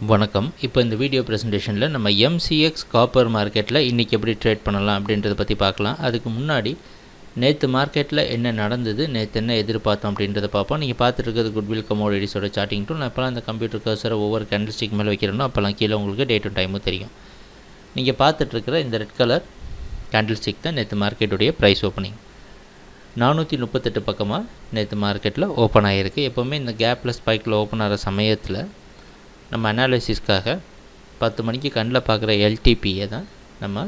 வணக்கம். இப்போ இந்த வீடியோ ப்ரெசன்டேஷனில் நம்ம எம்சிஎக்ஸ் காப்பர் மார்க்கெட்டில் இன்றைக்கி எப்படி ட்ரேட் பண்ணலாம் அப்படின்றத பற்றி பார்க்கலாம். அதுக்கு முன்னாடி நேற்று மார்க்கெட்டில் என்ன நடந்தது, நேற்று என்ன எதிர்பார்த்தோம் அப்படின்றத பார்ப்போம். நீங்கள் பார்த்துட்டு இருக்கிறது குட்வில் கமோடிட்டிஸோட சார்ட்டிங் டூல். நான் இப்போலாம் அந்த கம்ப்யூட்டர் கர்சரை ஒவ்வொரு கேண்டில்ஸ்டிக் மேலே வைக்கிறேனோ அப்போல்லாம் கீழே உங்களுக்கு டேட்டும் டைமும் தெரியும். நீங்கள் பார்த்துட்ருக்கிற இந்த ரெட் கலர் கேண்டில்ஸ்டிக் தான் நேற்று மார்க்கெட்டுடைய ப்ரைஸ் ஓப்பனிங். 438 பக்கமாக நேற்று மார்க்கெட்டில் ஓப்பன் ஆகிருக்கு. எப்போவுமே இந்த கேப்பில் ஸ்பைக்கில் ஓப்பன் ஆகிற சமயத்தில் நம்ம அனாலிசிஸ்க்காக 10 மணிக்கு கண்ணில் பார்க்குற எல்டிபியை தான் நம்ம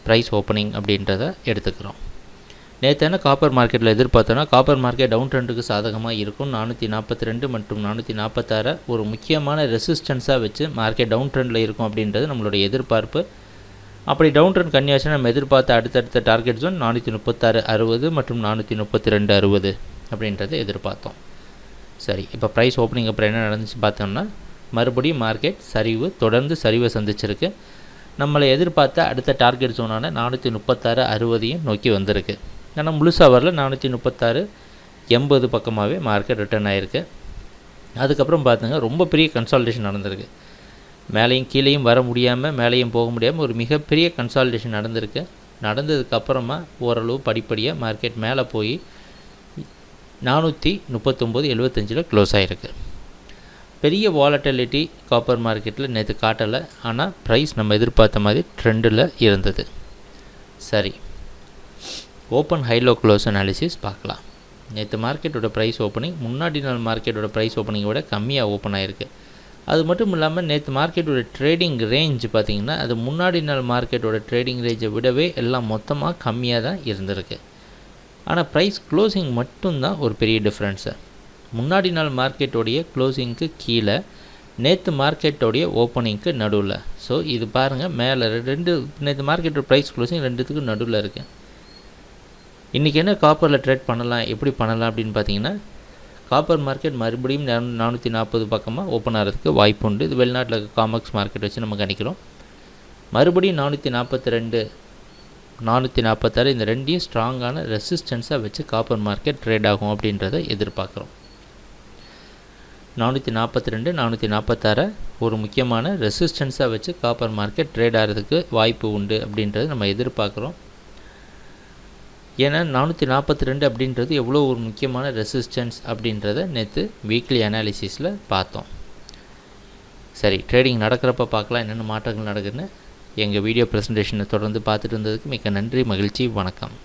ப்ரைஸ் ஓப்பனிங் அப்படின்றத எடுத்துக்கிறோம். நேற்று காப்பர் மார்க்கெட்டில் எதிர்பார்த்தோன்னா காப்பர் மார்க்கெட் டவுன் ட்ரெண்டுக்கு சாதகமாக இருக்கும். 442 மற்றும் 446 ஒரு முக்கியமான ரெசிஸ்டன்ஸாக வச்சு மார்க்கெட் டவுன் ட்ரெண்டில் இருக்கும் அப்படின்றது நம்மளுடைய எதிர்பார்ப்பு. அப்படி டவுன் ட்ரெண்ட் கன்னியாச்சுன்னா நம்ம எதிர்பார்த்த அடுத்தடுத்த டார்கெட் ஜோன் 436.60 மற்றும் 432.60 அப்படின்றத எதிர்பார்த்தோம். சரி, இப்போ ப்ரைஸ் ஓப்பனிங் அப்புறம் என்ன நடந்துச்சு பார்த்தோம்னா மறுபடியும் மார்க்கெட் சரிவு, தொடர்ந்து சரிவை சந்திச்சிருக்கு. நம்மளை எதிர்பார்த்த அடுத்த டார்கெட் ஜோனான 436.60 நோக்கி வந்திருக்கு. ஆனால் முழுசாக வரல, 436.80 பக்கமாகவே மார்க்கெட் ரிட்டர்ன் ஆகிருக்கு. அதுக்கப்புறம் பார்த்துங்க ரொம்ப பெரிய கன்சால்டேஷன் நடந்திருக்கு. மேலேயும் கீழேயும் வர முடியாமல், மேலேயும் போக முடியாமல் ஒரு மிகப்பெரிய கன்சால்டேஷன் நடந்திருக்கு. நடந்ததுக்கப்புறமா ஓரளவு படிப்படியாக மார்க்கெட் மேலே போய் 439.75 க்ளோஸ் ஆகிருக்கு. பெரிய வாலட்டிலிட்டி காப்பர் மார்க்கெட்டில் நேற்று காட்டலை, ஆனால் ப்ரைஸ் நம்ம எதிர்பார்த்த மாதிரி ட்ரெண்டில் இருந்தது. சரி, ஓப்பன் ஹைலோ க்ளோஸ் அனாலிசிஸ் பார்க்கலாம். நேற்று மார்க்கெட்டோட ப்ரைஸ் ஓப்பனிங் முன்னாடி நாள் மார்க்கெட்டோட ப்ரைஸ் ஓப்பனிங்கை விட கம்மியாக ஓப்பன் ஆகிருக்கு. அது மட்டும் இல்லாமல் நேற்று மார்க்கெட்டோட ட்ரேடிங் ரேஞ்ச் பார்த்திங்கன்னா அது முன்னாடி நாள் மார்க்கெட்டோட ட்ரேடிங் ரேஞ்சை விடவே எல்லாம் மொத்தமாக கம்மியாக தான் இருந்திருக்கு. ஆனால் ப்ரைஸ் க்ளோசிங் மட்டும்தான் ஒரு பெரிய டிஃப்ரென்ஸு. முன்னாடி நாள் மார்க்கெட்டோடைய க்ளோசிங்க்கு கீழே, நேற்று மார்க்கெட்டோடைய ஓப்பனிங்க்கு நடுவில். ஸோ இது பாருங்கள், மேலே நேற்று மார்க்கெட்டோட ப்ரைஸ் க்ளோசிங் ரெண்டுத்துக்கும் நடுவில் இருக்குது. இன்றைக்கி என்ன காப்பரில் ட்ரேட் பண்ணலாம், எப்படி பண்ணலாம் அப்படின்னு பார்த்தீங்கன்னா, காப்பர் மார்க்கெட் மறுபடியும் 440 பக்கமாக ஓப்பன் ஆகிறதுக்கு வாய்ப்பு உண்டு. இது வெளிநாட்டில் இருக்க காமெக்ஸ் மார்க்கெட் வச்சு நம்ம கணிக்கிறோம். மறுபடியும் 442, 446 இந்த ரெண்டையும் ஸ்ட்ராங்கான ரெசிஸ்டன்ஸாக வச்சு காப்பர் மார்க்கெட் ட்ரேட் ஆகும் அப்படின்றத எதிர்பார்க்குறோம். 442, 446 ஒரு முக்கியமான ரெசிஸ்டன்ஸாக வச்சு காப்பர் மார்க்கெட் ட்ரேட் ஆகிறதுக்கு வாய்ப்பு உண்டு அப்படின்றத நம்ம எதிர்பார்க்குறோம். ஏன்னா 442 அப்படின்றது எவ்வளோ ஒரு முக்கியமான ரெசிஸ்டன்ஸ் அப்படின்றத நேற்று வீக்லி அனாலிசிஸில் பார்த்தோம். சரி, ட்ரேடிங் நடக்கிறப்ப பார்க்கலாம் என்னென்ன மாற்றங்கள் நடக்குதுன்னு. எங்கள் வீடியோ ப்ரெசன்டேஷனை தொடர்ந்து பார்த்துட்டு இருந்ததுக்கு மிக்க நன்றி, மகிழ்ச்சி, வணக்கம்.